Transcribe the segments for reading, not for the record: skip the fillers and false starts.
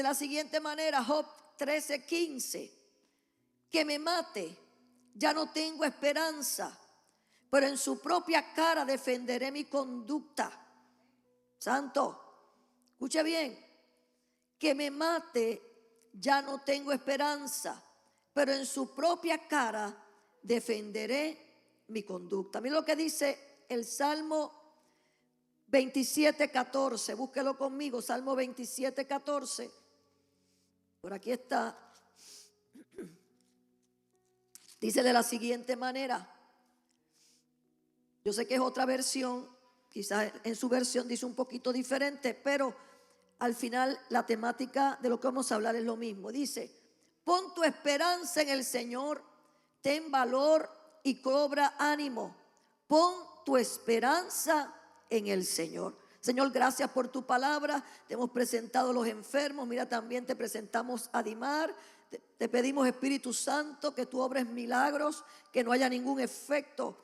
de la siguiente manera, Job 13:15: que me mate, ya no tengo esperanza, pero en su propia cara defenderé mi conducta. Santo, escuche bien: que me mate, ya no tengo esperanza, pero en su propia cara defenderé mi conducta. Mira lo que dice el Salmo 27:14. Búsquelo conmigo, Salmo 27:14. Por aquí está. Dice de la siguiente manera. Yo sé que es otra versión, quizás en su versión dice un poquito diferente, pero al final la temática de lo que vamos a hablar es lo mismo. Dice: pon tu esperanza en el Señor, ten valor y cobra ánimo. Pon tu esperanza en el Señor. Señor, gracias por tu palabra. Te hemos presentado a los enfermos. Mira, también te presentamos a Dimar. Te pedimos, Espíritu Santo, que tú obres milagros, que no haya ningún efecto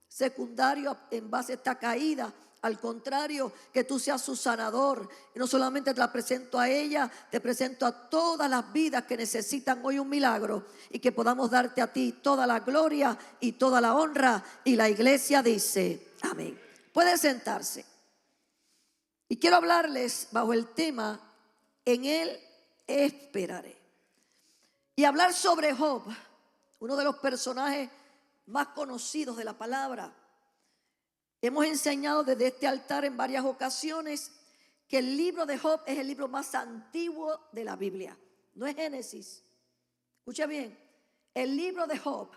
secundario en base a esta caída. Al contrario, que tú seas su sanador. Y no solamente te la presento a ella, te presento a todas las vidas que necesitan hoy un milagro, y que podamos darte a ti toda la gloria y toda la honra. Y la iglesia dice amén. Puede sentarse. Y quiero hablarles bajo el tema: en él esperaré. Y hablar sobre Job, uno de los personajes más conocidos de la palabra. Hemos enseñado desde este altar en varias ocasiones que el libro de Job es el libro más antiguo de la Biblia. No es Génesis. Escucha bien, el libro de Job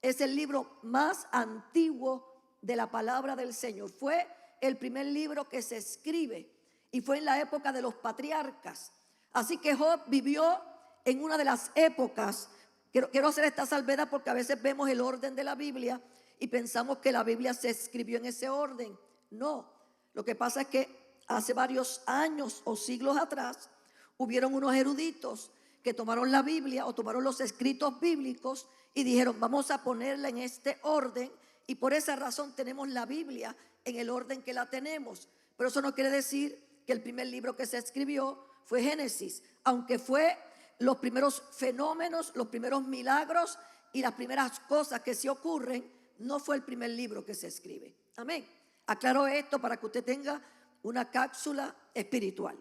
es el libro más antiguo de la palabra del Señor. Fue el primer libro que se escribe y fue en la época de los patriarcas. Así que Job vivió en una de las épocas. Quiero hacer esta salvedad porque a veces vemos el orden de la Biblia y pensamos que la Biblia se escribió en ese orden. No, lo que pasa es que hace varios años o siglos atrás hubieron unos eruditos que tomaron la Biblia o tomaron los escritos bíblicos y dijeron: vamos a ponerla en este orden, y por esa razón tenemos la Biblia en el orden que la tenemos. Pero eso no quiere decir que el primer libro que se escribió fue Génesis, aunque fue los primeros fenómenos, los primeros milagros y las primeras cosas que se ocurren. No fue el primer libro que se escribe. Amén. Aclaro esto para que usted tenga una cápsula espiritual.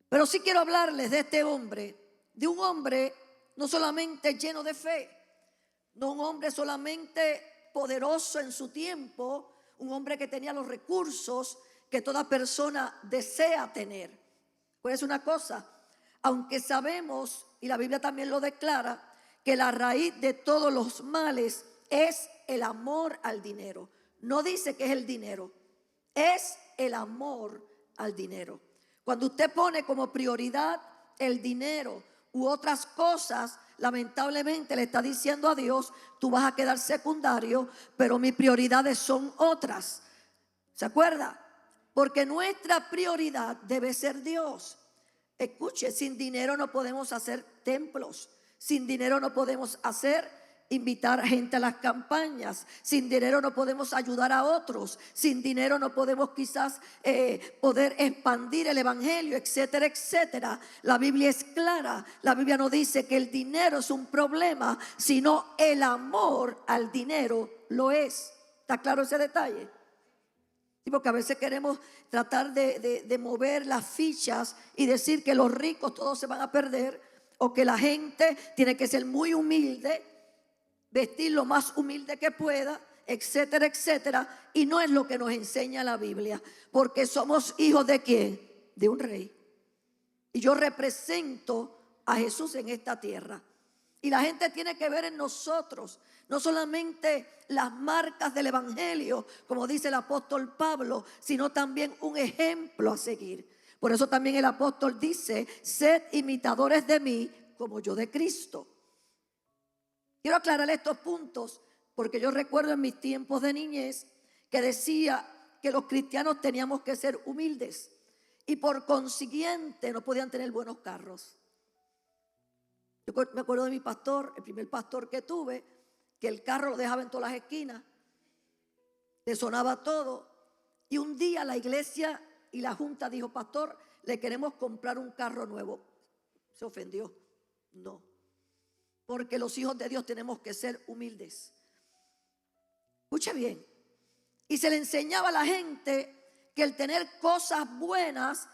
Pero sí quiero hablarles de este hombre, de un hombre no solamente lleno de fe, no un hombre solamente poderoso en su tiempo, un hombre que tenía los recursos que toda persona desea tener. Pues una cosa, aunque sabemos, y la Biblia también lo declara, que la raíz de todos los males es el amor al dinero. No dice que es el dinero, es el amor al dinero. Cuando usted pone como prioridad el dinero u otras cosas, lamentablemente le está diciendo a Dios: tú vas a quedar secundario, pero mis prioridades son otras. ¿Se acuerda? Porque nuestra prioridad debe ser Dios. Escuche, sin dinero no podemos hacer templos. Sin dinero no podemos invitar gente a las campañas. Sin dinero no podemos ayudar a otros. Sin dinero no podemos quizás poder expandir el evangelio, etcétera, etcétera. La Biblia es clara. La Biblia no dice que el dinero es un problema, sino el amor al dinero lo es. ¿Está claro ese detalle? Porque a veces queremos tratar de mover las fichas y decir que los ricos todos se van a perder, o que la gente tiene que ser muy humilde, vestir lo más humilde que pueda, etcétera, etcétera. Y no es lo que nos enseña la Biblia, porque somos hijos ¿de quién? De un rey. Y yo represento a Jesús en esta tierra. Y la gente tiene que ver en nosotros no solamente las marcas del evangelio, como dice el apóstol Pablo, sino también un ejemplo a seguir. Por eso también el apóstol dice: sed imitadores de mí como yo de Cristo. Quiero aclarar estos puntos porque yo recuerdo en mis tiempos de niñez que decía que los cristianos teníamos que ser humildes y por consiguiente no podían tener buenos carros. Yo me acuerdo de mi pastor, el primer pastor que tuve, que el carro lo dejaba en todas las esquinas, le sonaba todo. Y un día la iglesia y la junta dijo: pastor, le queremos comprar un carro nuevo. se ofendió. No, porque los hijos de Dios tenemos que ser humildes. Escuche bien. Y se le enseñaba a la gente que el tener cosas buenas,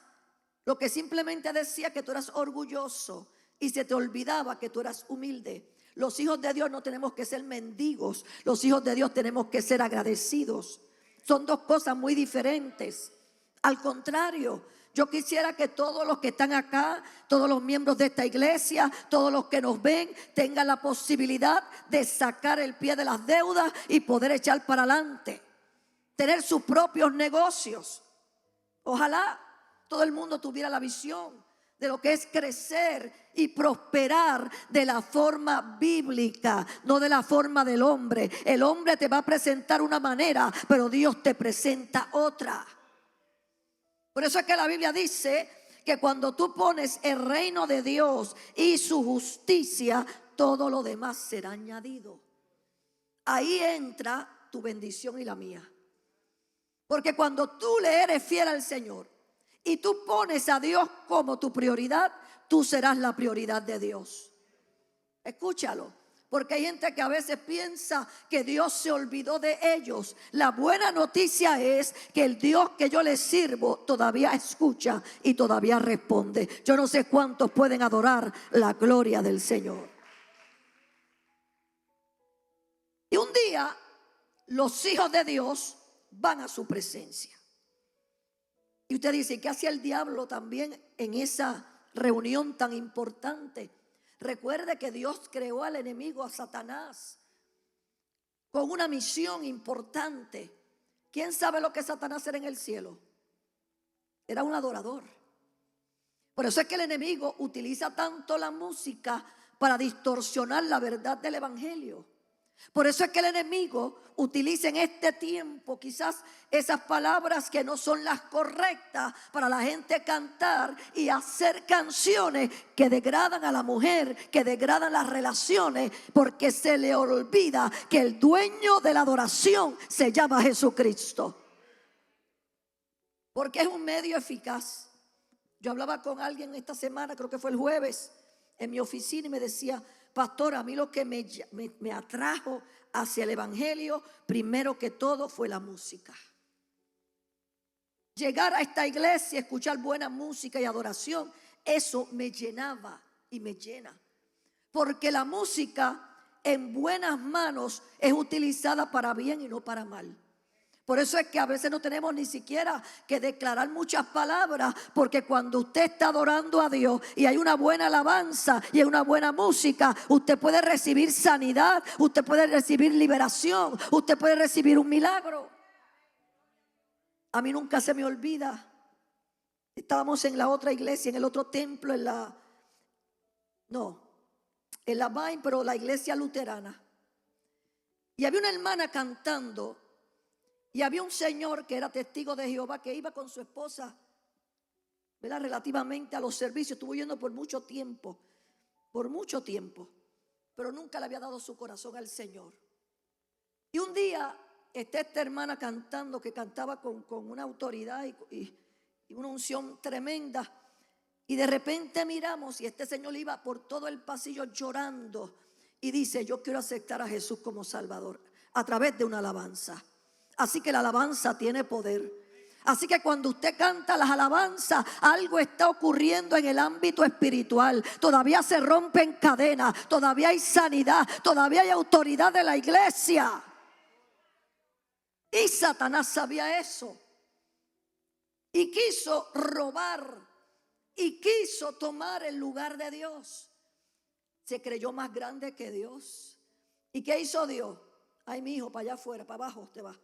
lo que simplemente decía que tú eras orgulloso y se te olvidaba que tú eras humilde. Los hijos de Dios no tenemos que ser mendigos, los hijos de Dios tenemos que ser agradecidos. Son dos cosas muy diferentes. Al contrario, yo quisiera que todos los que están acá, todos los miembros de esta iglesia, todos los que nos ven, tengan la posibilidad de sacar el pie de las deudas y poder echar para adelante. Tener sus propios negocios. Ojalá todo el mundo tuviera la visión de lo que es crecer y prosperar de la forma bíblica, no de la forma del hombre. El hombre te va a presentar una manera, pero Dios te presenta otra. Por eso es que la Biblia dice que cuando tú pones el reino de Dios y su justicia, todo lo demás será añadido. Ahí entra tu bendición y la mía. Porque cuando tú le eres fiel al Señor y tú pones a Dios como tu prioridad, tú serás la prioridad de Dios. Escúchalo, porque hay gente que a veces piensa que Dios se olvidó de ellos. La buena noticia es que el Dios que yo le sirvo todavía escucha y todavía responde. Yo no sé cuántos pueden adorar la gloria del Señor. Y un día los hijos de Dios van a su presencia. Y usted dice, ¿qué hacía el diablo también en esa reunión tan importante? Recuerde que Dios creó al enemigo, a Satanás, con una misión importante. ¿Quién sabe lo que Satanás era en el cielo? Era un adorador. Por eso es que el enemigo utiliza tanto la música para distorsionar la verdad del evangelio. Por eso es que el enemigo utiliza en este tiempo quizás esas palabras que no son las correctas para la gente cantar y hacer canciones que degradan a la mujer, que degradan las relaciones, porque se le olvida que el dueño de la adoración se llama Jesucristo. Porque es un medio eficaz. Yo hablaba con alguien esta semana, creo que fue el jueves, en mi oficina y me decía: pastor, a mí lo que me atrajo hacia el evangelio, primero que todo, fue la música. Llegar a esta iglesia, escuchar buena música y adoración, eso me llenaba y me llena. Porque la música en buenas manos es utilizada para bien y no para mal. Por eso es que a veces no tenemos ni siquiera que declarar muchas palabras, porque cuando usted está adorando a Dios y hay una buena alabanza y hay una buena música, usted puede recibir sanidad, usted puede recibir liberación, usted puede recibir un milagro. A mí nunca se me olvida, estábamos en la otra iglesia, en el otro templo, en la Vine, pero la iglesia luterana. Y había una hermana cantando. Y había un señor que era testigo de Jehová que iba con su esposa, ¿verdad?, relativamente a los servicios. Estuvo yendo por mucho tiempo, pero nunca le había dado su corazón al Señor. Y un día está esta hermana cantando, que cantaba con una autoridad y una unción tremenda. Y de repente miramos y este señor iba por todo el pasillo llorando y dice: yo quiero aceptar a Jesús como Salvador a través de una alabanza. Así que la alabanza tiene poder. Así que cuando usted canta las alabanzas, algo está ocurriendo en el ámbito espiritual. Todavía se rompen cadenas, todavía hay sanidad, todavía hay autoridad de la iglesia. Y Satanás sabía eso. Y quiso robar y quiso tomar el lugar de Dios. Se creyó más grande que Dios. ¿Y qué hizo Dios? Ay, mi hijo, para allá afuera, para abajo te va.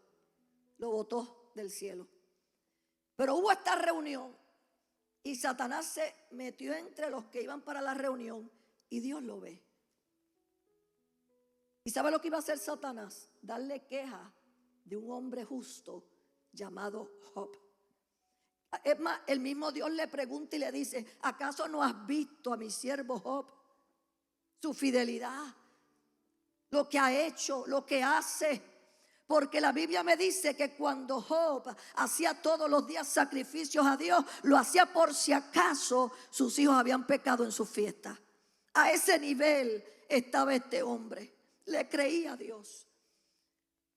Lo botó del cielo. Pero hubo esta reunión y Satanás se metió entre los que iban para la reunión y Dios lo ve. ¿Y sabe lo que iba a hacer Satanás? Darle queja de un hombre justo llamado Job. Es más, el mismo Dios le pregunta y le dice: ¿acaso no has visto a mi siervo Job? Su fidelidad, lo que ha hecho, lo que hace. Porque la Biblia me dice que cuando Job hacía todos los días sacrificios a Dios, lo hacía por si acaso sus hijos habían pecado en su fiesta. A ese nivel estaba este hombre. Le creía a Dios.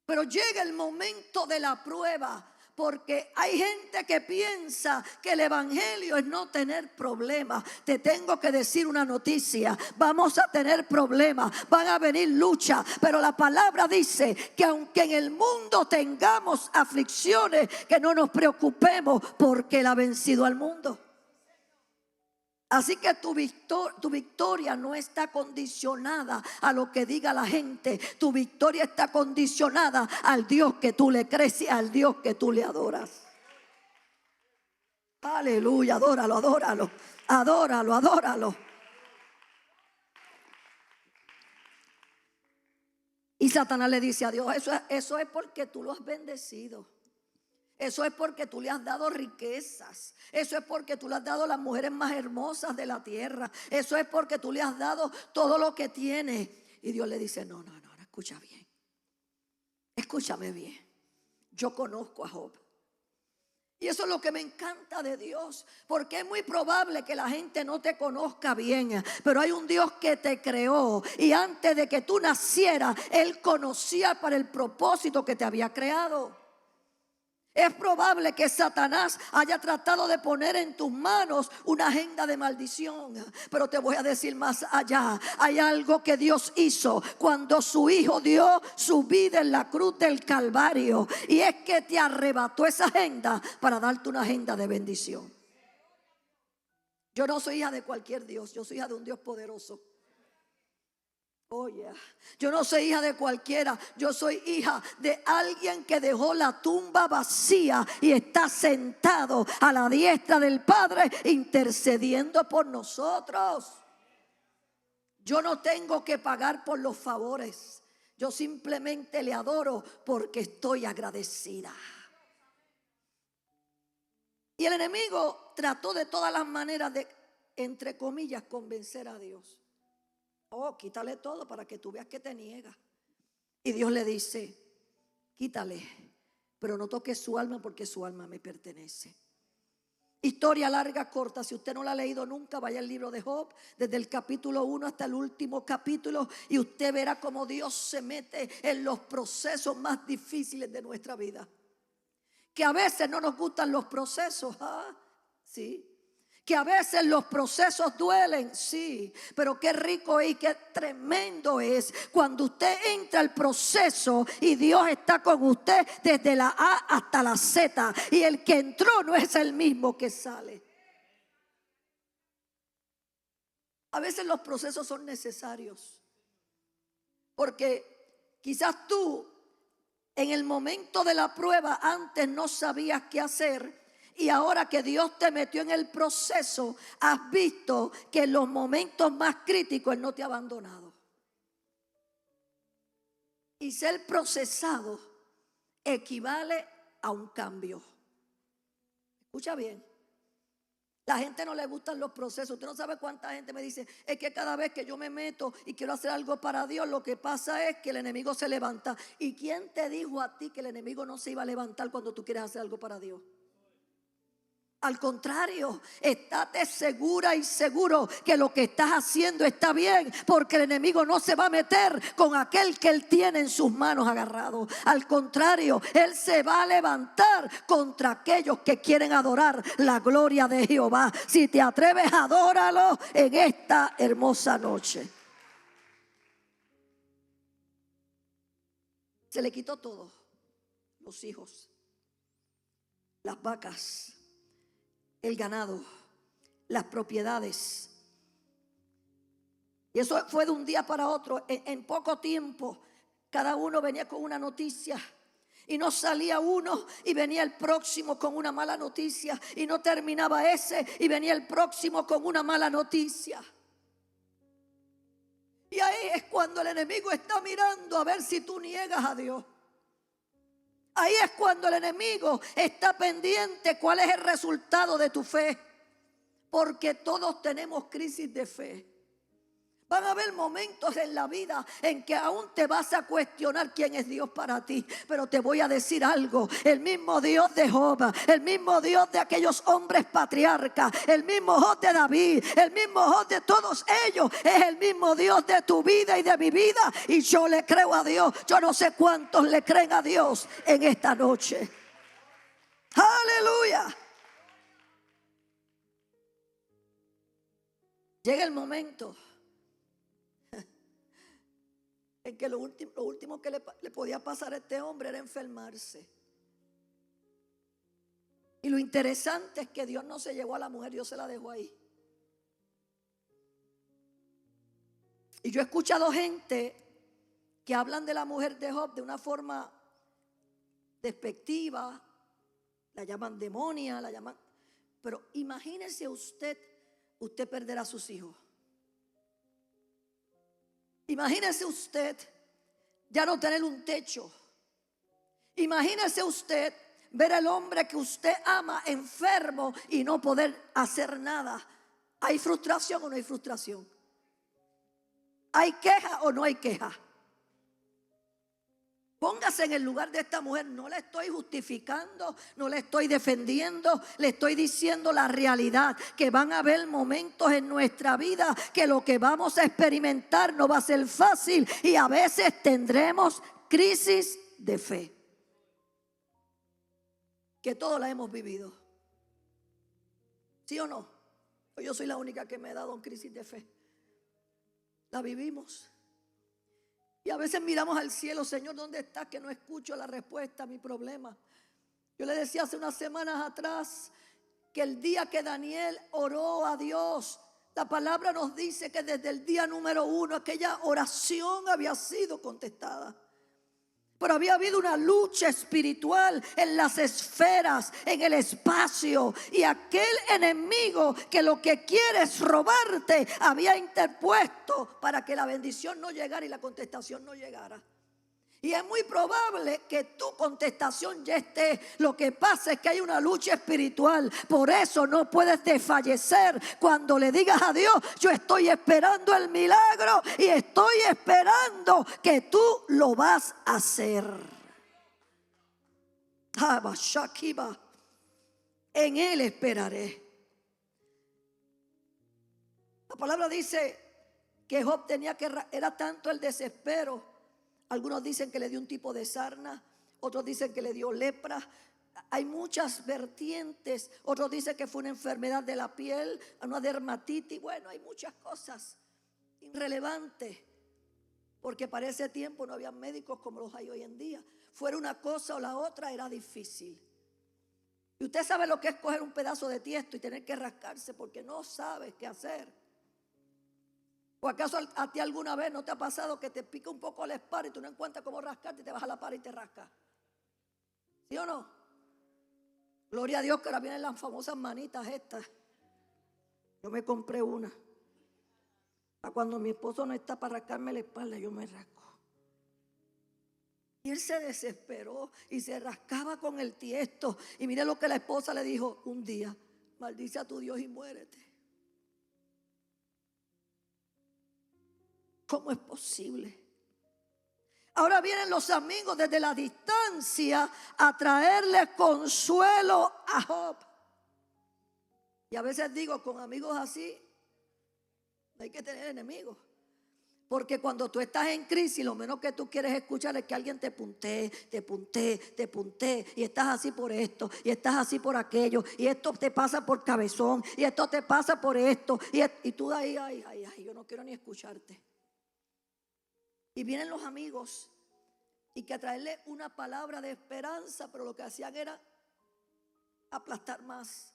Pero llega el momento de la prueba. Porque hay gente que piensa que el evangelio es no tener problemas. Te tengo que decir una noticia: vamos a tener problemas, van a venir luchas, pero la palabra dice que aunque en el mundo tengamos aflicciones, que no nos preocupemos, porque Él ha vencido al mundo. Así que tu victoria no está condicionada a lo que diga la gente. Tu victoria está condicionada al Dios que tú le crees y al Dios que tú le adoras. Aleluya, adóralo, adóralo, adóralo, adóralo. Y Satanás le dice a Dios: eso es porque tú lo has bendecido. Eso es porque tú le has dado riquezas. Eso es porque tú le has dado las mujeres más hermosas de la tierra. Eso es porque tú le has dado todo lo que tiene. Y Dios le dice: no, escucha bien. Escúchame bien. Yo conozco a Job. Y eso es lo que me encanta de Dios. Porque es muy probable que la gente no te conozca bien. Pero hay un Dios que te creó. Y antes de que tú nacieras, Él conocía para el propósito que te había creado. Es probable que Satanás haya tratado de poner en tus manos una agenda de maldición. Pero te voy a decir más allá. Hay algo que Dios hizo cuando su Hijo dio su vida en la cruz del Calvario. Y es que te arrebató esa agenda para darte una agenda de bendición. Yo no soy hija de cualquier Dios. Yo soy hija de un Dios poderoso. Oye, yo no soy hija de cualquiera. Yo soy hija de alguien que dejó la tumba vacía y está sentado a la diestra del Padre intercediendo por nosotros. Yo no tengo que pagar por los favores. Yo simplemente le adoro porque estoy agradecida. Y el enemigo trató de todas las maneras de, entre comillas, convencer a Dios. Oh, quítale todo para que tú veas que te niega. Y Dios le dice: quítale, pero no toques su alma, porque su alma me pertenece. Historia larga, corta. Si usted no la ha leído nunca, vaya al libro de Job, desde el capítulo 1 hasta el último capítulo, y usted verá cómo Dios se mete en los procesos más difíciles de nuestra vida. Que a veces no nos gustan los procesos, sí. Que a veces los procesos duelen, sí, pero qué rico y qué tremendo es cuando usted entra al proceso y Dios está con usted desde la A hasta la Z, y el que entró no es el mismo que sale. A veces los procesos son necesarios, porque quizás tú en el momento de la prueba antes no sabías qué hacer. Y ahora que Dios te metió en el proceso, has visto que en los momentos más críticos Él no te ha abandonado. Y ser procesado equivale a un cambio. Escucha bien. La gente no le gustan los procesos. Usted no sabe cuánta gente me dice: es que cada vez que yo me meto y quiero hacer algo para Dios, lo que pasa es que el enemigo se levanta. ¿Y quién te dijo a ti que el enemigo no se iba a levantar cuando tú quieres hacer algo para Dios? Al contrario, estate segura y seguro que lo que estás haciendo está bien, porque el enemigo no se va a meter con aquel que él tiene en sus manos agarrado. Al contrario, él se va a levantar contra aquellos que quieren adorar la gloria de Jehová. Si te atreves, adóralo en esta hermosa noche. Se le quitó todo: los hijos, las vacas, el ganado, las propiedades. Y eso fue de un día para otro. En poco tiempo cada uno venía con una noticia, y no salía uno y venía el próximo con una mala noticia, y no terminaba ese y venía el próximo con una mala noticia. Y ahí es cuando el enemigo está mirando a ver si tú niegas a Dios. Ahí es cuando el enemigo está pendiente cuál es el resultado de tu fe. Porque todos tenemos crisis de fe. Van a haber momentos en la vida en que aún te vas a cuestionar quién es Dios para ti. Pero te voy a decir algo. El mismo Dios de Job, el mismo Dios de aquellos hombres patriarcas, el mismo Dios de David, el mismo Dios de todos ellos, es el mismo Dios de tu vida y de mi vida. Y yo le creo a Dios. Yo no sé cuántos le creen a Dios en esta noche. Aleluya. Llega el momento en que lo último que le podía pasar a este hombre era enfermarse. Y lo interesante es que Dios no se llevó a la mujer, Dios se la dejó ahí. Y yo he escuchado gente que hablan de la mujer de Job de una forma despectiva, la llaman demonia, la llaman... Pero imagínese usted perder a sus hijos. Imagínese usted ya no tener un techo. Imagínese usted ver al hombre que usted ama enfermo y no poder hacer nada. ¿Hay frustración o no hay frustración? ¿Hay queja o no hay queja? Póngase en el lugar de esta mujer. No le estoy justificando, no le estoy defendiendo, le estoy diciendo la realidad, que van a haber momentos en nuestra vida que lo que vamos a experimentar no va a ser fácil y a veces tendremos crisis de fe, que todos la hemos vivido. ¿Sí o no? Yo soy la única que me he dado en crisis de fe. La vivimos. Y a veces miramos al cielo, Señor, ¿dónde estás? Que no escucho la respuesta a mi problema. Yo le decía hace unas semanas atrás que el día que Daniel oró a Dios, la palabra nos dice que desde el día número 1 aquella oración había sido contestada. Pero había habido una lucha espiritual en las esferas, en el espacio. Y aquel enemigo que lo que quiere es robarte, había interpuesto para que la bendición no llegara y la contestación no llegara. Y es muy probable que tu contestación ya esté. Lo que pasa es que hay una lucha espiritual. Por eso no puedes desfallecer cuando le digas a Dios: yo estoy esperando el milagro y estoy esperando que tú lo vas a hacer. En Él esperaré. La palabra dice que Job era tanto el desespero. Algunos dicen que le dio un tipo de sarna, otros dicen que le dio lepra. Hay muchas vertientes. Otros dicen que fue una enfermedad de la piel, una dermatitis. Bueno, hay muchas cosas irrelevantes, porque para ese tiempo no había médicos como los hay hoy en día. Fuera una cosa o la otra, era difícil. Y usted sabe lo que es coger un pedazo de tiesto y tener que rascarse porque no sabes qué hacer. ¿O acaso a ti alguna vez no te ha pasado que te pica un poco la espalda y tú no encuentras cómo rascarte y te vas a la pared y te rascas? ¿Sí o no? Gloria a Dios que ahora vienen las famosas manitas estas. Yo me compré una. Para cuando mi esposo no está para rascarme la espalda, yo me rasco. Y él se desesperó y se rascaba con el tiesto. Y mire lo que la esposa le dijo un día: maldice a tu Dios y muérete. ¿Cómo es posible? Ahora vienen los amigos desde la distancia a traerle consuelo a Job. Y a veces digo, con amigos así hay que tener enemigos. Porque cuando tú estás en crisis, lo menos que tú quieres escuchar es que alguien te puntee. Y estás así por esto, y estás así por aquello, y esto te pasa por cabezón, y esto te pasa por esto. Y tú ahí, ay, yo no quiero ni escucharte. Y vienen los amigos y que a traerle una palabra de esperanza, pero lo que hacían era aplastar más.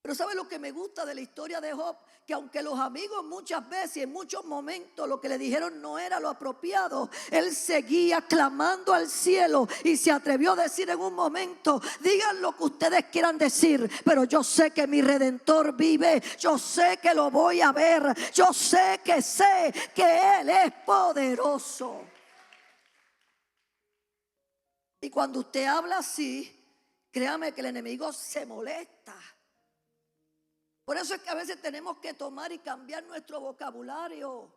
Pero ¿sabe lo que me gusta de la historia de Job? Que aunque los amigos muchas veces, en muchos momentos, lo que le dijeron no era lo apropiado, él seguía clamando al cielo y se atrevió a decir en un momento: digan lo que ustedes quieran decir, pero yo sé que mi Redentor vive, yo sé que lo voy a ver, yo sé que Él es poderoso. Y cuando usted habla así, créame que el enemigo se molesta. Por eso es que a veces tenemos que tomar y cambiar nuestro vocabulario.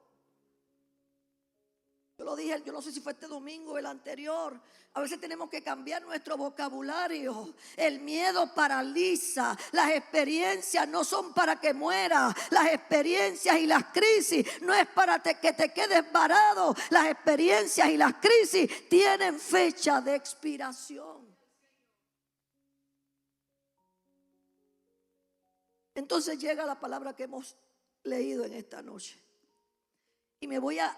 Yo lo dije, yo no sé si fue este domingo o el anterior. A veces tenemos que cambiar nuestro vocabulario. El miedo paraliza. Las experiencias no son para que mueras. Las experiencias y las crisis no es para que te quedes varado. Las experiencias y las crisis tienen fecha de expiración. Entonces llega la palabra que hemos leído en esta noche. Y me voy a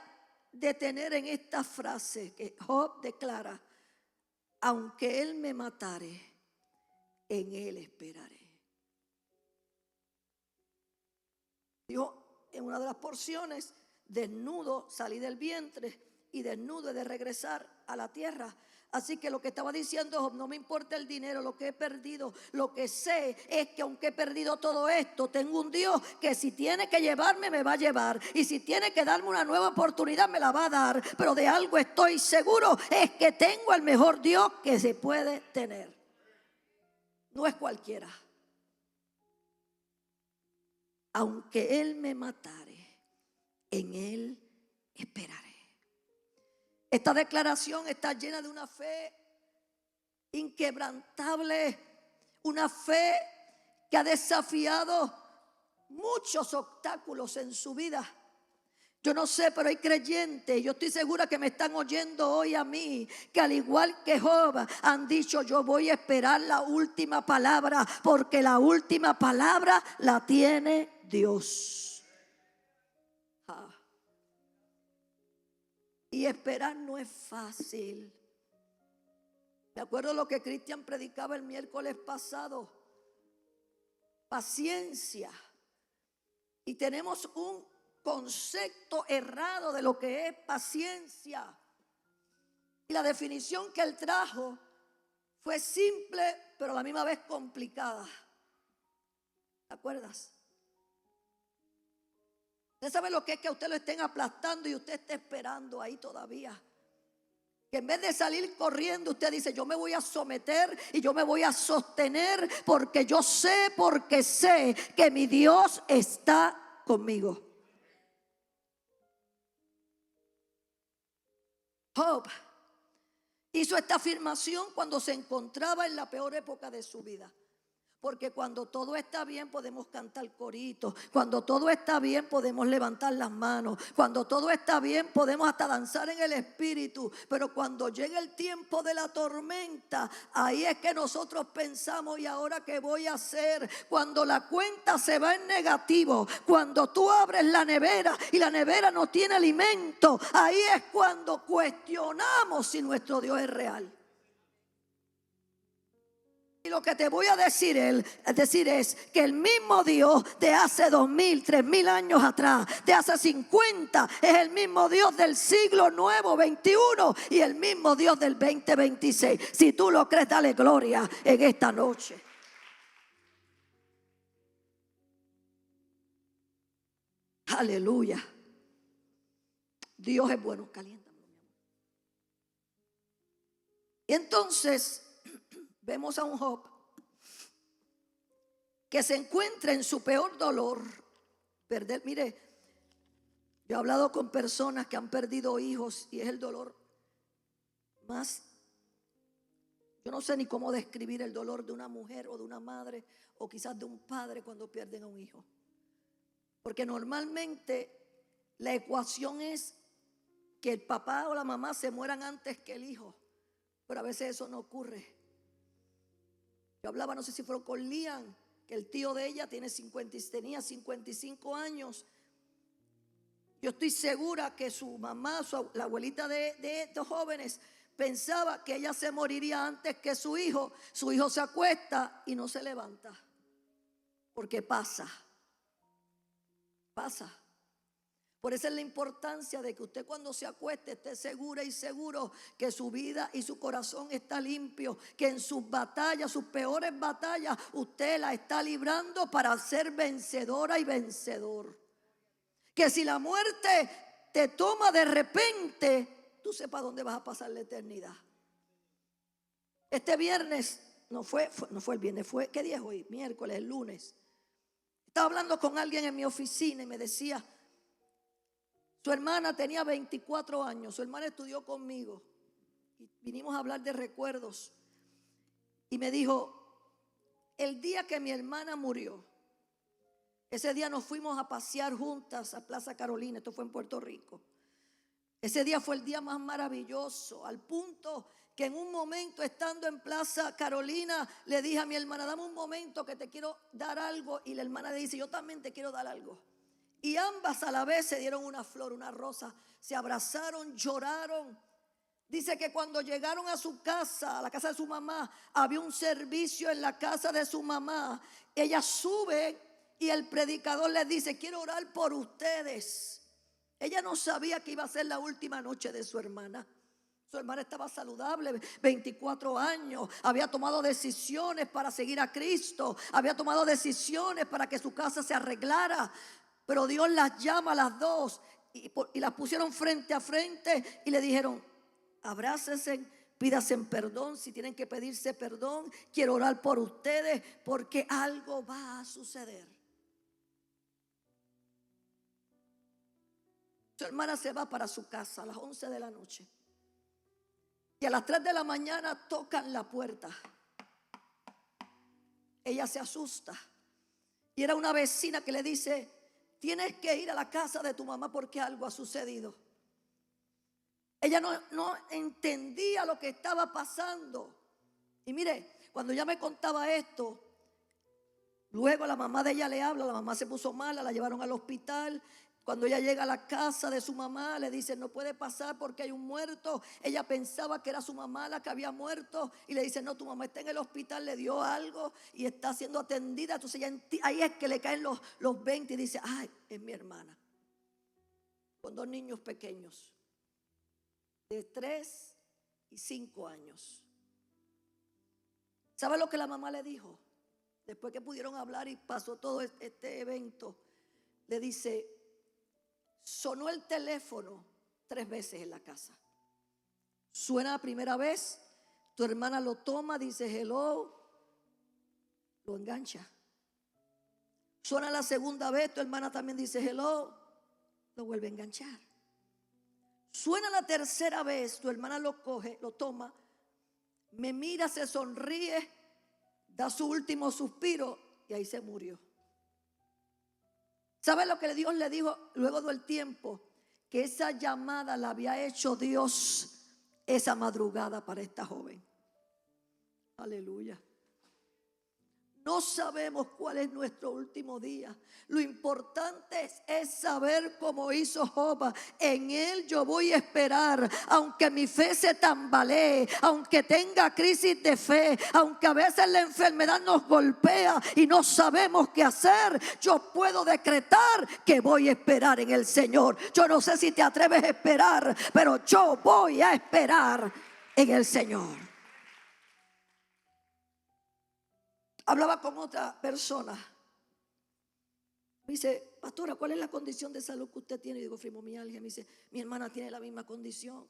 detener en esta frase que Job declara: aunque él me matare, en él esperaré. Dijo en una de las porciones: desnudo salí del vientre y desnudo he de regresar a la tierra. Así que lo que estaba diciendo Job: no me importa el dinero, lo que he perdido, lo que sé es que aunque he perdido todo esto, tengo un Dios que si tiene que llevarme, me va a llevar. Y si tiene que darme una nueva oportunidad, me la va a dar. Pero de algo estoy seguro, es que tengo el mejor Dios que se puede tener. No es cualquiera. Aunque él me matare, en él esperaré. Esta declaración está llena de una fe inquebrantable, una fe que ha desafiado muchos obstáculos en su vida. Yo no sé, pero hay creyentes, yo estoy segura que me están oyendo hoy a mí, que al igual que Job han dicho: yo voy a esperar la última palabra, porque la última palabra la tiene Dios. Y esperar no es fácil. Me acuerdo lo que Cristian predicaba el miércoles pasado: paciencia. Y tenemos un concepto errado de lo que es paciencia. Y la definición que él trajo fue simple, pero a la misma vez complicada. ¿Te acuerdas? Usted sabe lo que es que a usted lo estén aplastando y usted esté esperando ahí todavía. Que en vez de salir corriendo, usted dice: yo me voy a someter y yo me voy a sostener, porque yo sé, porque sé que mi Dios está conmigo. Job hizo esta afirmación cuando se encontraba en la peor época de su vida. Porque cuando todo está bien podemos cantar coritos. Cuando todo está bien podemos levantar las manos. Cuando todo está bien podemos hasta danzar en el espíritu. Pero cuando llega el tiempo de la tormenta, ahí es que nosotros pensamos: ¿y ahora qué voy a hacer? Cuando la cuenta se va en negativo, cuando tú abres la nevera y la nevera no tiene alimento, ahí es cuando cuestionamos si nuestro Dios es real. Y lo que te voy a decir es que el mismo Dios de hace 2000, 3000 años atrás, de hace 50, es el mismo Dios del siglo nuevo 21 y el mismo Dios del 2026. Si tú lo crees, dale gloria en esta noche. Aleluya. Dios es bueno. Caliéntame, mi amor. Y entonces vemos a un Job que se encuentra en su peor dolor. Perder, mire, yo he hablado con personas que han perdido hijos y es el dolor más, yo no sé ni cómo describir el dolor de una mujer o de una madre o quizás de un padre cuando pierden a un hijo. Porque normalmente la ecuación es que el papá o la mamá se mueran antes que el hijo, pero a veces eso no ocurre. Yo hablaba, no sé si fue con Lian, que el tío de ella tenía 55 años. Yo estoy segura que su mamá, la abuelita de estos jóvenes, pensaba que ella se moriría antes que su hijo. Su hijo se acuesta y no se levanta, porque pasa. Por eso es la importancia de que usted cuando se acueste esté segura y seguro que su vida y su corazón está limpio, que en sus batallas, sus peores batallas, usted la está librando para ser vencedora y vencedor. Que si la muerte te toma de repente, tú sepas dónde vas a pasar la eternidad. Este viernes, no fue el viernes, ¿qué día es hoy? Miércoles, el lunes. Estaba hablando con alguien en mi oficina y me decía, su hermana tenía 24 años, su hermana estudió conmigo y vinimos a hablar de recuerdos. Y me dijo, el día que mi hermana murió, ese día nos fuimos a pasear juntas a Plaza Carolina, esto fue en Puerto Rico. Ese día fue el día más maravilloso, al punto que en un momento estando en Plaza Carolina le dije a mi hermana, dame un momento que te quiero dar algo. Y la hermana le dice, yo también te quiero dar algo. Y ambas a la vez se dieron una flor, una rosa, se abrazaron, lloraron. Dice que cuando llegaron a su casa, a la casa de su mamá, había un servicio en la casa de su mamá. Ella sube y el predicador les dice, quiero orar por ustedes. Ella no sabía que iba a ser la última noche de su hermana. Su hermana estaba saludable, 24 años, había tomado decisiones para seguir a Cristo, había tomado decisiones para que su casa se arreglara. Pero Dios las llama a las dos y las pusieron frente a frente y le dijeron, abrácense, pídanse perdón si tienen que pedirse perdón. Quiero orar por ustedes porque algo va a suceder. Su hermana se va para su casa a las 11 de la noche. Y a las 3 de la mañana tocan la puerta. Ella se asusta. Y era una vecina que le dice, tienes que ir a la casa de tu mamá porque algo ha sucedido. Ella no entendía lo que estaba pasando. Y mire, cuando ella me contaba esto, luego la mamá de ella le habla, la mamá se puso mala, la llevaron al hospital. Cuando ella llega a la casa de su mamá, le dicen, no puede pasar porque hay un muerto. Ella pensaba que era su mamá la que había muerto. Y le dicen, no, tu mamá está en el hospital, le dio algo y está siendo atendida. Entonces ahí es que le caen los 20 y dice, ay, es mi hermana. Con 2 niños pequeños, de 3 y 5 años. ¿Sabe lo que la mamá le dijo? Después que pudieron hablar y pasó todo este evento, le dice, sonó el teléfono 3 veces en la casa. Suena la primera vez, tu hermana lo toma, dice hello, lo engancha. Suena la segunda vez, tu hermana también dice hello, lo vuelve a enganchar. Suena la tercera vez, tu hermana lo coge, lo toma, me mira, se sonríe, da su último suspiro y ahí se murió. ¿Sabe lo que Dios le dijo luego del tiempo? Que esa llamada la había hecho Dios esa madrugada para esta joven. Aleluya. No sabemos cuál es nuestro último día. Lo importante es saber cómo hizo Job. En él yo voy a esperar, aunque mi fe se tambalee, aunque tenga crisis de fe, aunque a veces la enfermedad nos golpea y no sabemos qué hacer. Yo puedo decretar que voy a esperar en el Señor. Yo no sé si te atreves a esperar, pero yo voy a esperar en el Señor. Hablaba con otra persona. Me dice, pastora, ¿cuál es la condición de salud que usted tiene? Y digo, fibromialgia. Me dice, mi hermana tiene la misma condición.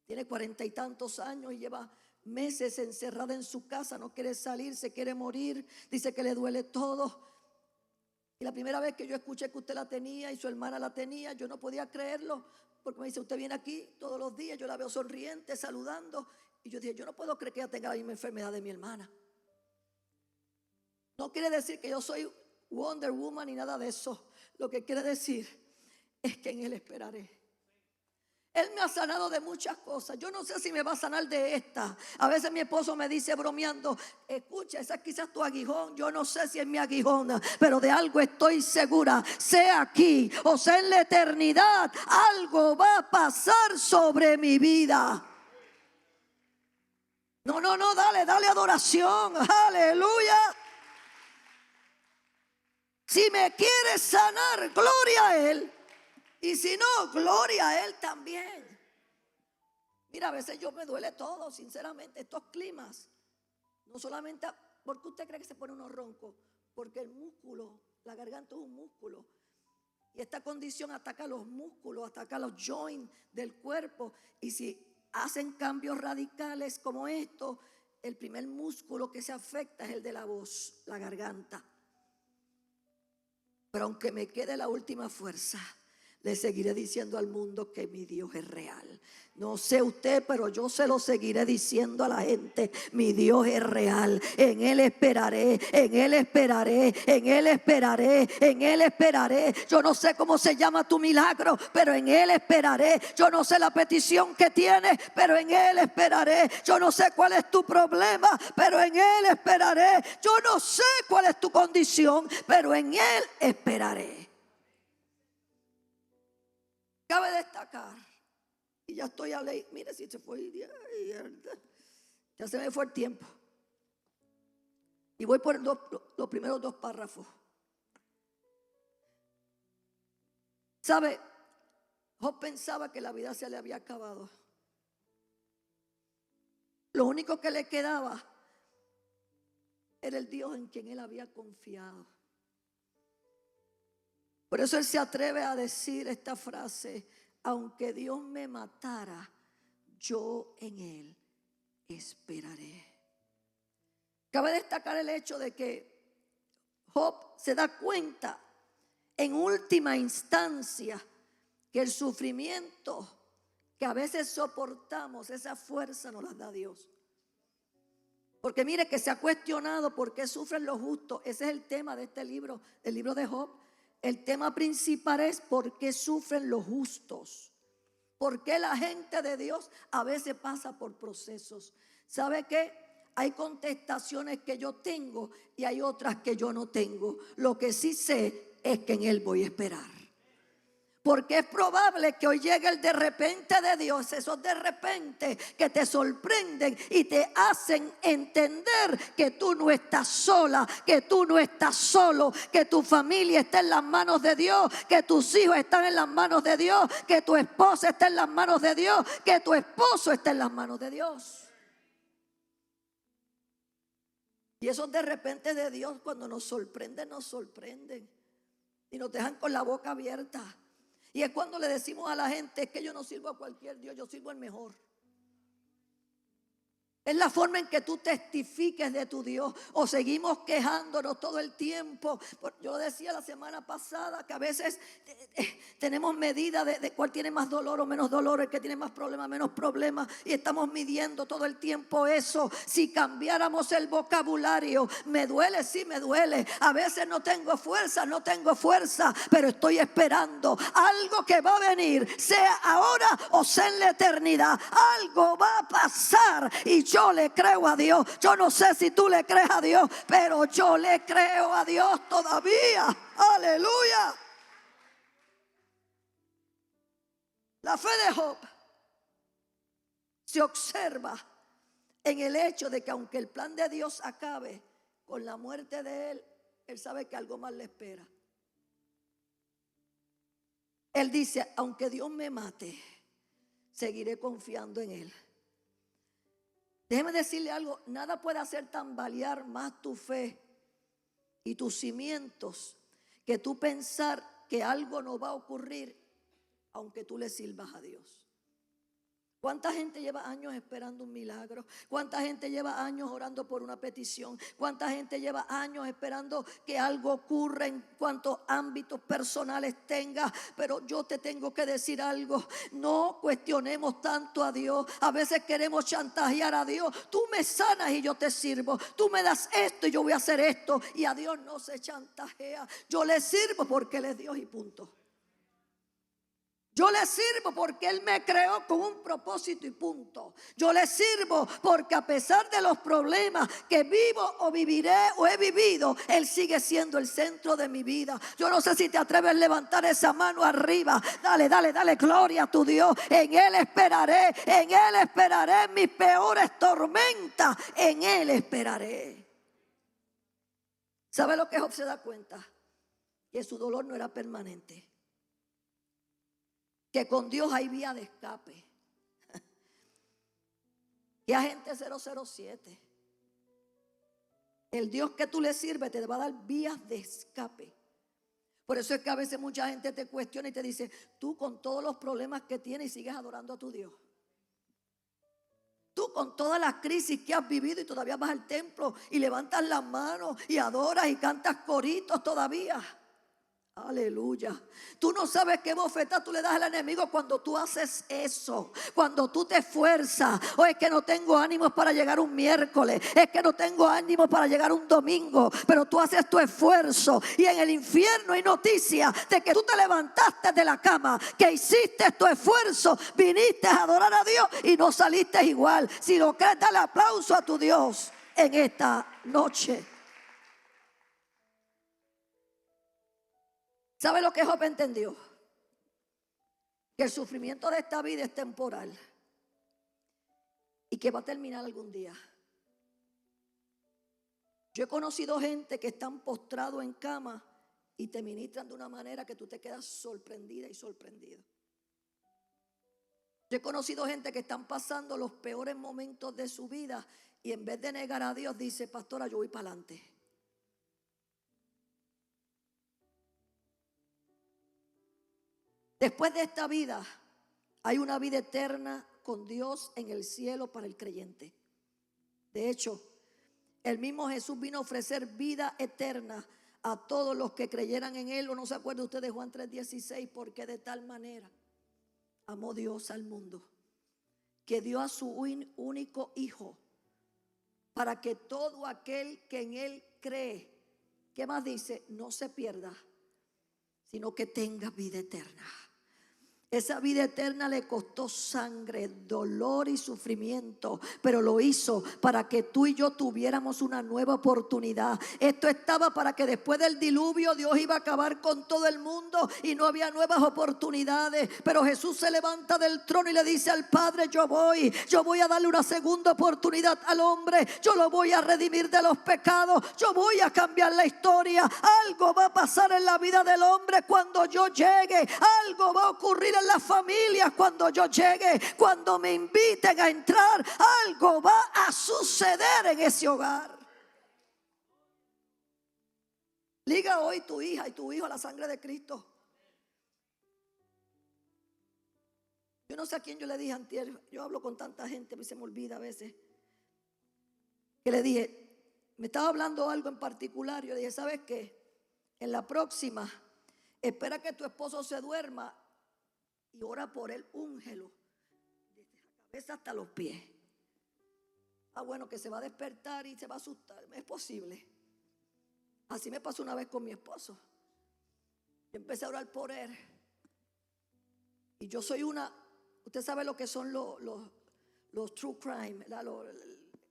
Tiene 40 y tantos años y lleva meses encerrada en su casa. No quiere salir, se quiere morir. Dice que le duele todo. Y la primera vez que yo escuché que usted la tenía y su hermana la tenía, yo no podía creerlo. Porque me dice, usted viene aquí todos los días, yo la veo sonriente, saludando. Y yo dije, yo no puedo creer que ella tenga la misma enfermedad de mi hermana. No quiere decir que yo soy Wonder Woman ni nada de eso. Lo que quiere decir es que en Él esperaré. Él me ha sanado de muchas cosas. Yo no sé si me va a sanar de esta. A veces mi esposo me dice bromeando, escucha, esa quizás tu aguijón. Yo no sé si es mi aguijón, pero de algo estoy segura. Sea aquí o sea en la eternidad, algo va a pasar sobre mi vida. No, dale adoración. Aleluya. Si me quiere sanar, gloria a Él. Y si no, gloria a Él también. Mira, a veces yo me duele todo, sinceramente. Estos climas, no solamente porque usted cree que se pone uno ronco, porque el músculo, la garganta es un músculo. Y esta condición ataca los músculos, ataca los joints del cuerpo. Y si hacen cambios radicales como estos, el primer músculo que se afecta es el de la voz, la garganta. Pero aunque me quede la última fuerza, le seguiré diciendo al mundo que mi Dios es real. No sé usted, pero yo se lo seguiré diciendo a la gente. Mi Dios es real. En Él esperaré, en Él esperaré, en Él esperaré, en Él esperaré. Yo no sé cómo se llama tu milagro, pero en Él esperaré. Yo no sé la petición que tienes, pero en Él esperaré. Yo no sé cuál es tu problema, pero en Él esperaré. Yo no sé cuál es tu condición, pero en Él esperaré. Cabe destacar, y ya estoy a ley, mire si se fue, ya se me fue el tiempo. Y voy por los primeros dos párrafos. ¿Sabe? Job pensaba que la vida se le había acabado. Lo único que le quedaba era el Dios en quien él había confiado. Por eso él se atreve a decir esta frase: aunque Dios me matara, yo en Él esperaré. Cabe destacar el hecho de que Job se da cuenta en última instancia que el sufrimiento que a veces soportamos, esa fuerza nos la da Dios. Porque mire que se ha cuestionado por qué sufren los justos. Ese es el tema de este libro, el libro de Job. El tema principal es por qué sufren los justos. ¿Por qué la gente de Dios a veces pasa por procesos? ¿Sabe qué? Hay contestaciones que yo tengo y hay otras que yo no tengo. Lo que sí sé es que en Él voy a esperar. Porque es probable que hoy llegue el de repente de Dios, esos de repente que te sorprenden y te hacen entender que tú no estás sola, que tú no estás solo, que tu familia está en las manos de Dios, que tus hijos están en las manos de Dios, que tu esposa está en las manos de Dios, que tu esposo está en las manos de Dios. Y esos de repente de Dios, cuando nos sorprenden y nos dejan con la boca abierta. Y es cuando le decimos a la gente: es que yo no sirvo a cualquier Dios, yo sirvo al mejor. Es la forma en que tú testifiques de tu Dios. O seguimos quejándonos todo el tiempo. Yo decía la semana pasada que a veces tenemos medida de cuál tiene más dolor o menos dolor, el que tiene más problemas, menos problemas, y estamos midiendo todo el tiempo eso. Si cambiáramos el vocabulario: me duele, sí me duele, a veces no tengo fuerza, pero estoy esperando algo que va a venir, sea ahora o sea en la eternidad. Algo va a pasar y yo le creo a Dios. Yo no sé si tú le crees a Dios, pero yo le creo a Dios todavía. Aleluya. La fe de Job se observa en el hecho de que aunque el plan de Dios acabe con la muerte de él, él sabe que algo más le espera. Él dice: aunque Dios me mate, seguiré confiando en Él. Déjeme decirle algo: nada puede hacer tambalear más tu fe y tus cimientos que tú pensar que algo no va a ocurrir aunque tú le sirvas a Dios. ¿Cuánta gente lleva años esperando un milagro? ¿Cuánta gente lleva años orando por una petición? ¿Cuánta gente lleva años esperando que algo ocurra en cuantos ámbitos personales tenga? Pero yo te tengo que decir algo: no cuestionemos tanto a Dios. A veces queremos chantajear a Dios: tú me sanas y yo te sirvo, tú me das esto y yo voy a hacer esto. Y a Dios no se chantajea. Yo le sirvo porque Él es Dios y punto. Yo le sirvo porque Él me creó con un propósito y punto. Yo le sirvo porque a pesar de los problemas que vivo o viviré o he vivido, Él sigue siendo el centro de mi vida. Yo no sé si te atreves a levantar esa mano arriba. Dale gloria a tu Dios. En Él esperaré en mis peores tormentas. En Él esperaré. ¿Sabe lo que Job se da cuenta? Que su dolor no era permanente. Que con Dios hay vía de escape. Que agente 007. El Dios que tú le sirves te va a dar vías de escape. Por eso es que a veces mucha gente te cuestiona y te dice: tú con todos los problemas que tienes y sigues adorando a tu Dios. Tú con todas las crisis que has vivido y todavía vas al templo y levantas las manos y adoras y cantas coritos todavía. Aleluya. Tú no sabes qué bofetada tú le das al enemigo cuando tú haces eso. Cuando tú te esfuerzas. O es que no tengo ánimos para llegar un miércoles. Es que no tengo ánimos para llegar un domingo. Pero tú haces tu esfuerzo. Y en el infierno hay noticia de que tú te levantaste de la cama. Que hiciste tu esfuerzo. Viniste a adorar a Dios y no saliste igual. Si lo crees, dale aplauso a tu Dios en esta noche. ¿Sabe lo que Job entendió? Que el sufrimiento de esta vida es temporal y que va a terminar algún día. Yo he conocido gente que están postrados en cama y te ministran de una manera que tú te quedas sorprendida y sorprendido. Yo he conocido gente que están pasando los peores momentos de su vida y en vez de negar a Dios dice: pastora, yo voy para adelante. Después de esta vida hay una vida eterna con Dios en el cielo para el creyente. De hecho, el mismo Jesús vino a ofrecer vida eterna a todos los que creyeran en Él. ¿O no se acuerda usted de Juan 3:16? Porque de tal manera amó Dios al mundo, que dio a su único Hijo, para que todo aquel que en Él cree, ¿qué más dice? No se pierda, sino que tenga vida eterna. Esa vida eterna le costó sangre, dolor y sufrimiento, pero lo hizo para que tú y yo tuviéramos una nueva oportunidad. Esto estaba para que después del diluvio Dios iba a acabar con todo el mundo y no había nuevas oportunidades. Pero Jesús se levanta del trono y le dice al Padre: yo voy a darle una segunda oportunidad al hombre. Yo lo voy a redimir de los pecados. Yo voy a cambiar la historia. Algo va a pasar en la vida del hombre cuando yo llegue. Algo va a ocurrir en las familias cuando yo llegue. Cuando me inviten a entrar, algo va a suceder en ese hogar. Liga hoy tu hija y tu hijo a la sangre de Cristo. Yo no sé a quién yo le dije antier. Yo hablo con tanta gente, se me olvida a veces. Que le dije, me estaba hablando algo en particular. Yo le dije: ¿sabes qué? En la próxima, espera que tu esposo se duerma y ora por él, úngelo desde la cabeza hasta los pies. Bueno, que se va a despertar y se va a asustar. Es posible. Así me pasó una vez con mi esposo. Yo empecé a orar por él. Y yo soy usted sabe lo que son los true crime,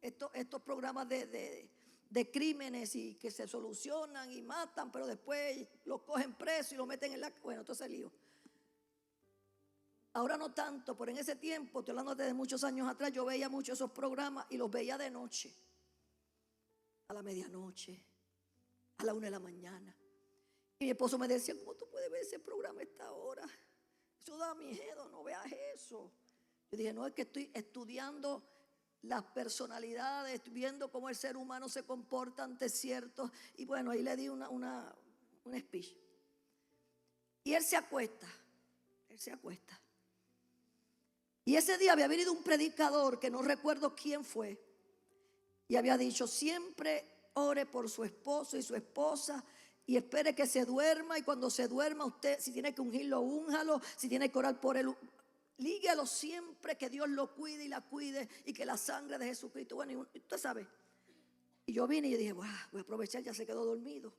estos programas de crímenes y que se solucionan y matan, pero después los cogen preso y lo meten bueno, todo ese lío. Ahora no tanto, pero en ese tiempo, estoy hablando de muchos años atrás, yo veía mucho esos programas y los veía de noche, a la medianoche, a la 1 de la mañana. Y mi esposo me decía: ¿cómo tú puedes ver ese programa a esta hora? Eso da miedo, no veas eso. Yo dije: no, es que estoy estudiando las personalidades, estoy viendo cómo el ser humano se comporta ante ciertos. Y bueno, ahí le di un speech. Y él se acuesta. Y ese día había venido un predicador que no recuerdo quién fue. Y había dicho: siempre ore por su esposo y su esposa y espere que se duerma. Y cuando se duerma, usted, si tiene que ungirlo, únjalo. Si tiene que orar por él, líguelo siempre, que Dios lo cuide y la cuide, y que la sangre de Jesucristo. Bueno, y usted sabe. Y yo vine y dije: voy a aprovechar, ya se quedó dormido.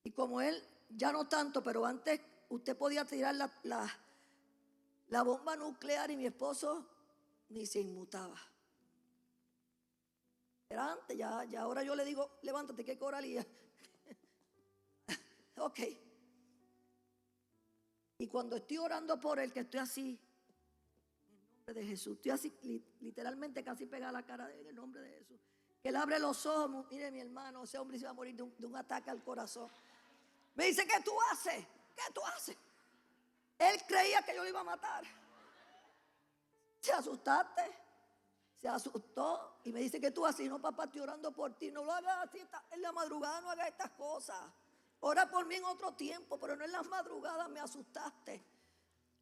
Y como él, ya no tanto, pero antes usted podía tirar la bomba nuclear y mi esposo ni se inmutaba. Era antes, ya ahora yo le digo: levántate, que hay que orar. Ok. Y cuando estoy orando por él, que estoy así, en el nombre de Jesús, estoy así, literalmente casi pegada a la cara de él, en el nombre de Jesús. Que él abre los ojos. Mire, mi hermano, ese hombre se va a morir de un ataque al corazón. Me dice: ¿qué tú haces? ¿Qué tú haces? Él creía que yo lo iba a matar. ¿Se asustaste? Se asustó y me dice: ¿qué tú haces? No, papá, estoy orando por ti. No lo hagas así en la madrugada, no hagas estas cosas. Ora por mí en otro tiempo, pero no en las madrugadas, me asustaste.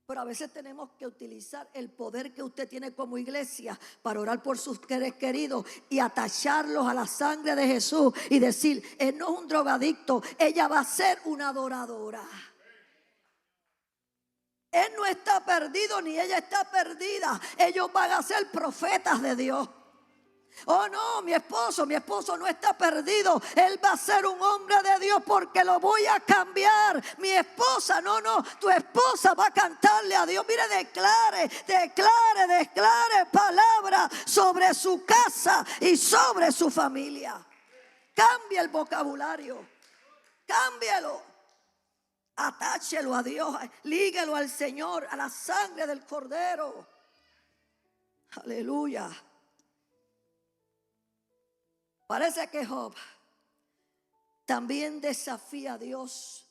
Pero a veces tenemos que utilizar el poder que usted tiene como iglesia para orar por sus seres queridos y atacharlos a la sangre de Jesús y decir, él no es un drogadicto, ella va a ser una adoradora. Él no está perdido ni ella está perdida. Ellos van a ser profetas de Dios. Oh no, mi esposo no está perdido. Él va a ser un hombre de Dios porque lo voy a cambiar. Mi esposa, no, tu esposa va a cantarle a Dios. Mire, declare palabra sobre su casa y sobre su familia. Cambie el vocabulario, cámbielo. Atáchelo a Dios, líguelo al Señor, a la sangre del Cordero. Aleluya. Parece que Job también desafía a Dios,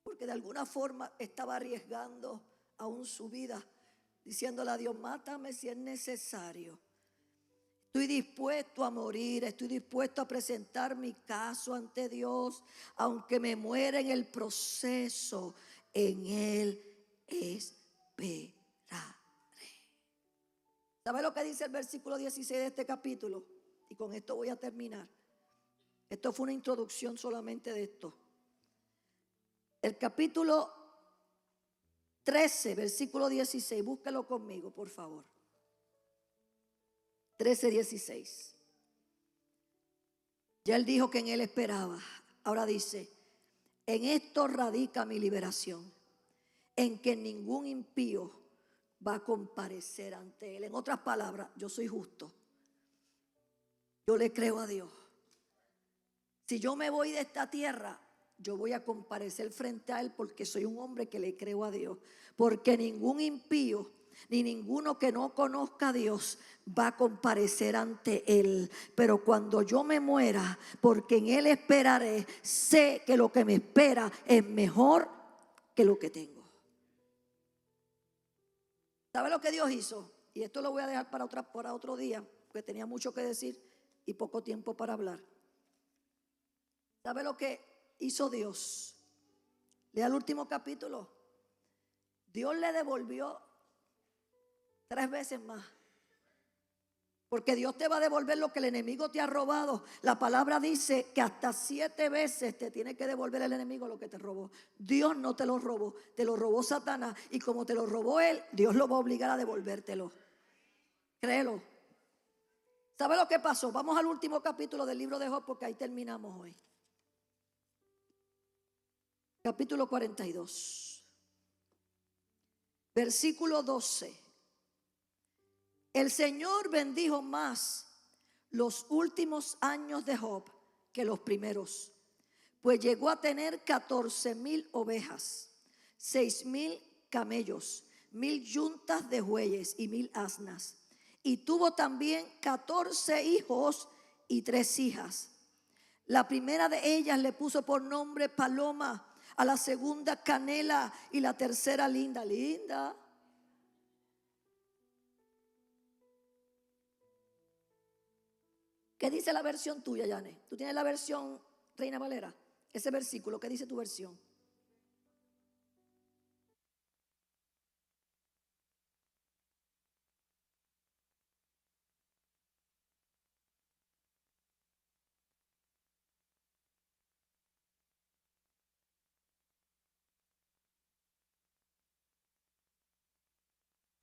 porque de alguna forma estaba arriesgando aún su vida, diciéndole a Dios, mátame si es necesario. Estoy dispuesto a morir, estoy dispuesto a presentar mi caso ante Dios, aunque me muera en el proceso, en Él esperaré. ¿Sabe lo que dice el versículo 16 de este capítulo? Y con esto voy a terminar. Esto fue una introducción solamente de esto. El capítulo 13, versículo 16, búsquelo conmigo, por favor. 13:16. Ya él dijo que en él esperaba. Ahora dice, en esto radica mi liberación, en que ningún impío va a comparecer ante él. En otras palabras, yo soy justo. Yo le creo a Dios. Si yo me voy de esta tierra, yo voy a comparecer frente a Él porque soy un hombre que le creo a Dios. Porque ningún impío, ni ninguno que no conozca a Dios va a comparecer ante Él. Pero cuando yo me muera, porque en Él esperaré, sé que lo que me espera es mejor que lo que tengo. ¿Sabe lo que Dios hizo? Y esto lo voy a dejar para otro día, porque tenía mucho que decir y poco tiempo para hablar. ¿Sabe lo que hizo Dios? Lea el último capítulo. Dios le devolvió 3 veces más. Porque Dios te va a devolver lo que el enemigo te ha robado. La palabra dice que hasta 7 veces te tiene que devolver el enemigo lo que te robó. Dios no te lo robó, te lo robó Satanás. Y como te lo robó él, Dios lo va a obligar a devolvértelo. Créelo. ¿Sabe lo que pasó? Vamos al último capítulo del libro de Job porque ahí terminamos hoy. Capítulo 42. Versículo 12. El Señor bendijo más los últimos años de Job que los primeros, pues llegó a tener 14,000 ovejas, 6,000 camellos, 1,000 yuntas de bueyes y 1,000 asnas. Y tuvo también 14 hijos y 3 hijas. La primera de ellas le puso por nombre Paloma, a la segunda Canela y la tercera Linda. Linda. ¿Qué dice la versión tuya, Yane? ¿Tú tienes la versión Reina Valera? Ese versículo, ¿qué dice tu versión?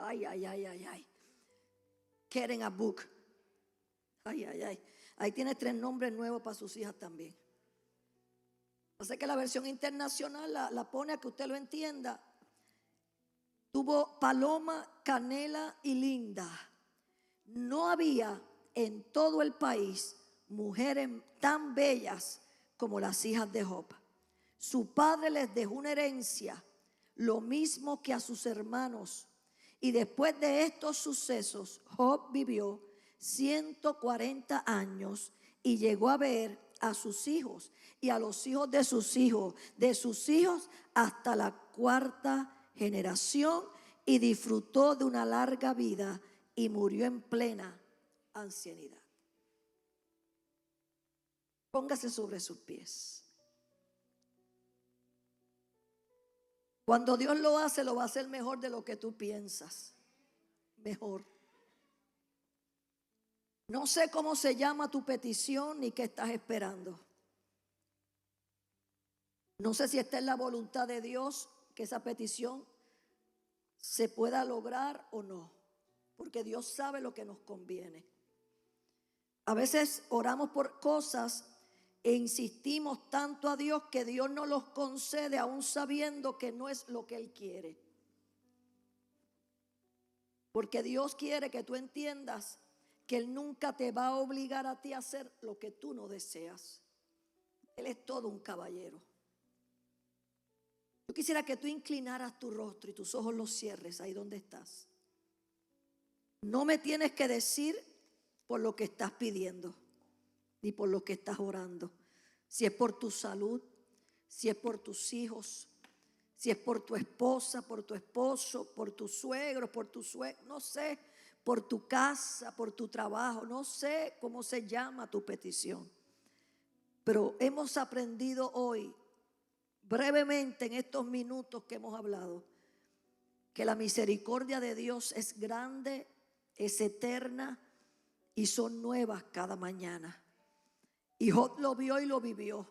Ay. Keren a book. Ay. Ahí tiene 3 nombres nuevos para sus hijas también. O sea que la versión internacional la pone a que usted lo entienda. Tuvo Paloma, Canela y Linda. No había en todo el país mujeres tan bellas como las hijas de Job. Su padre les dejó una herencia, lo mismo que a sus hermanos. Y después de estos sucesos, Job vivió 140 años y llegó a ver a sus hijos y a los hijos de sus hijos hasta la 4ª generación, y disfrutó de una larga vida y murió en plena ancianidad. Póngase sobre sus pies. Cuando Dios lo hace, lo va a hacer mejor de lo que tú piensas. Mejor. No sé cómo se llama tu petición ni qué estás esperando. No sé si está en la voluntad de Dios que esa petición se pueda lograr o no, porque Dios sabe lo que nos conviene. A veces oramos por cosas e insistimos tanto a Dios que Dios no los concede aún sabiendo que no es lo que Él quiere. Porque Dios quiere que tú entiendas que Él nunca te va a obligar a ti a hacer lo que tú no deseas. Él es todo un caballero. Yo quisiera que tú inclinaras tu rostro y tus ojos los cierres ahí donde estás. No me tienes que decir por lo que estás pidiendo, ni por lo que estás orando. Si es por tu salud, si es por tus hijos, si es por tu esposa, por tu esposo, por tu suegro, por tu suegra, no sé, por tu casa, por tu trabajo, no sé cómo se llama tu petición. Pero hemos aprendido hoy, brevemente en estos minutos que hemos hablado, que la misericordia de Dios es grande, es eterna y son nuevas cada mañana. Y Job lo vio y lo vivió.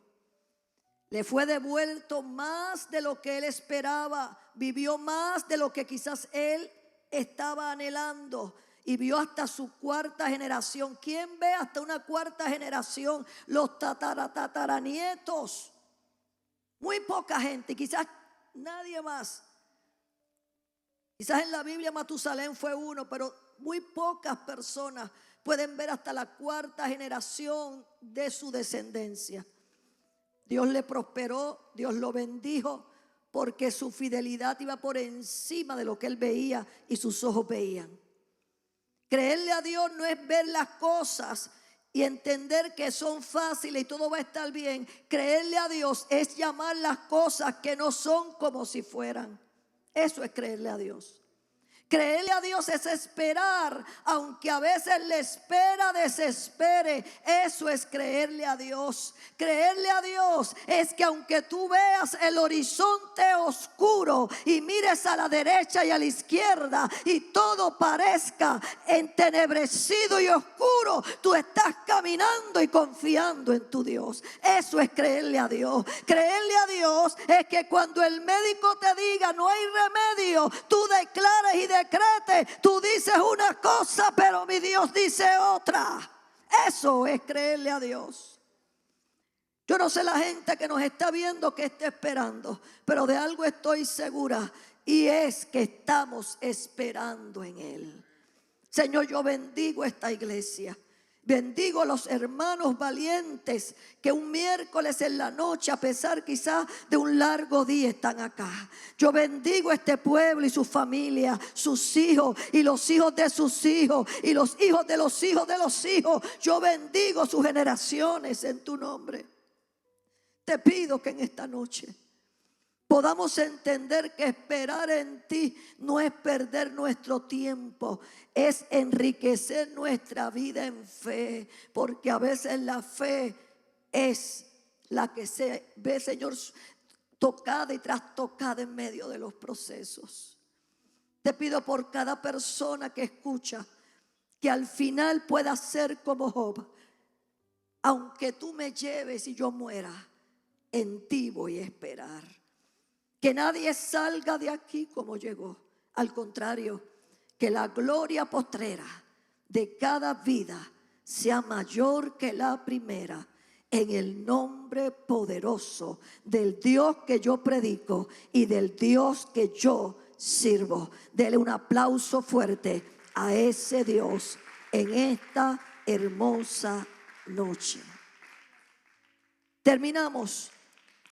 Le fue devuelto más de lo que él esperaba, vivió más de lo que quizás él estaba anhelando y vio hasta su cuarta generación. ¿Quién ve hasta una cuarta generación? Los tataranietos. Muy poca gente, quizás nadie más. Quizás en la Biblia Matusalén fue uno, pero muy pocas personas pueden ver hasta la cuarta generación de su descendencia. Dios le prosperó, Dios lo bendijo, porque su fidelidad iba por encima de lo que él veía y sus ojos veían. Creerle a Dios no es ver las cosas y entender que son fáciles y todo va a estar bien. Creerle a Dios es llamar las cosas que no son como si fueran. Eso es creerle a Dios. Creerle a Dios es esperar, aunque a veces la espera desespere. Eso es creerle a Dios. Creerle a Dios es que aunque tú veas el horizonte oscuro y mires a la derecha y a la izquierda y todo parezca entenebrecido y oscuro, tú estás caminando y confiando en tu Dios. Eso es creerle a Dios. Creerle a Dios es que cuando el médico te diga no hay remedio, tú declares y decrete, tú dices una cosa, pero mi Dios dice otra. Eso es creerle a Dios. Yo no sé la gente que nos está viendo que está esperando, pero de algo estoy segura y es que estamos esperando en Él. Señor, yo bendigo esta iglesia. Bendigo a los hermanos valientes que un miércoles en la noche, a pesar quizás de un largo día, están acá. Yo bendigo a este pueblo y su familia, sus hijos y los hijos de sus hijos y los hijos de los hijos de los hijos. Yo bendigo sus generaciones en tu nombre. Te pido que en esta noche podamos entender que esperar en ti no es perder nuestro tiempo, es enriquecer nuestra vida en fe, porque a veces la fe es la que se ve, Señor, tocada y trastocada en medio de los procesos. Te pido por cada persona que escucha, que al final pueda ser como Job. Aunque tú me lleves y yo muera, en ti voy a esperar. Que nadie salga de aquí como llegó. Al contrario, que la gloria postrera de cada vida sea mayor que la primera. En el nombre poderoso del Dios que yo predico y del Dios que yo sirvo. Dele un aplauso fuerte a ese Dios en esta hermosa noche. Terminamos